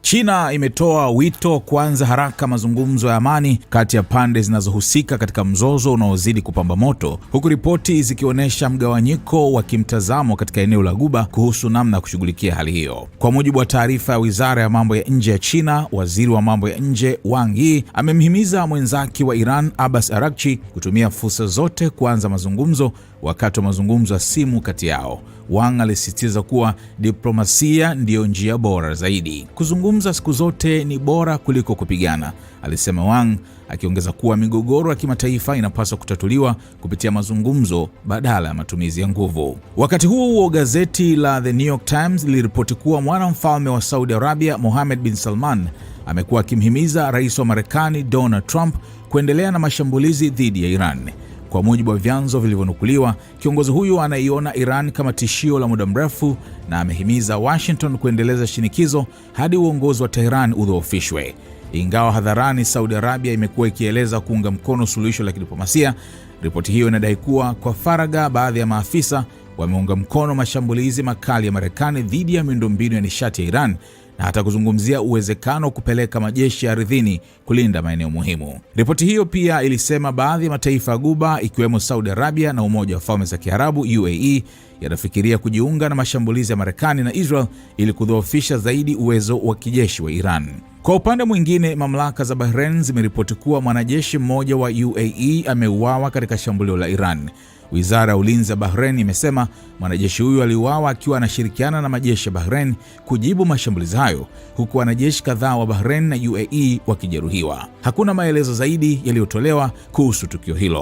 China imetoa wito kuanza haraka mazungumzo ya amani kati ya pande zinazohusika katika mzozo unaozidi kupamba moto, huku ripoti zikionyesha mgawanyiko wa kimtazamo katika eneo la Ghuba kuhusu namna ya kushughulikia hali hiyo. Kwa mujibu wa taarifa ya Wizara ya Mambo ya Nje ya China, Waziri wa Mambo ya Nje Wang Yi amemhimiza mwenzake wa Iran Abbas Araghchi kutumia fursa zote kuanza mazungumzo wakati wa mazungumzo ya simu kati yao. Wang alisisitiza kuwa diplomasia ndiyo njia bora zaidi. Kuzungumza siku zote ni bora kuliko kupigana, alisema Wang, akiongeza kuwa migogoro ya kimataifa inapaswa kutatuliwa kupitia mazungumzo badala ya matumizi ya nguvu. Wakati huo gazeti la The New York Times liliripoti kuwa mwanamfalme wa Saudi Arabia Mohammed bin Salman amekuwa akimhimiza rais wa Marekani Donald Trump kuendelea na mashambulizi dhidi ya Iran. Kwa mujibu wa vyanzo vilivyonukuliwa, kiongozi huyu anaiona Iran kama tishio la muda mrefu na amehimiza Washington kuendeleza shinikizo hadi uongozi wa Tehran udhoofishwe. Ingawa hadharani Saudi Arabia imekuwa ikieleza kuunga mkono suluhisho la kidiplomasia, ripoti hiyo inadai kuwa kwa faragha baadhi ya maafisa wameunga mkono mashambulizi makali ya Marekani dhidi ya miundombinu ya nishati ya Iran na hata kuzungumzia uwezekano wa kupeleka majeshi ya ardhini kulinda maeneo muhimu. Ripoti hiyo pia ilisema baadhi ya mataifa ya Ghuba ikiwemo Saudi Arabia na Umoja wa Falme za Kiarabu UAE yanafikiria kujiunga na mashambulizi ya Marekani na Israel ili kudhoofisha zaidi uwezo wa kijeshi wa Iran. Kwa upande mwingine, mamlaka za Bahrain zimeripoti kuwa mwanajeshi mmoja wa UAE ameuawa katika shambulio la Iran. Wizara ya Ulinzi ya Bahrain imesema mwanajeshi huyu aliuawa akiwa anashirikiana na majeshi ya Bahrain kujibu mashambulizi hayo, huku wanajeshi kadhaa wa Bahrain na UAE wakijeruhiwa. Hakuna maelezo zaidi yaliyotolewa kuhusu tukio hilo.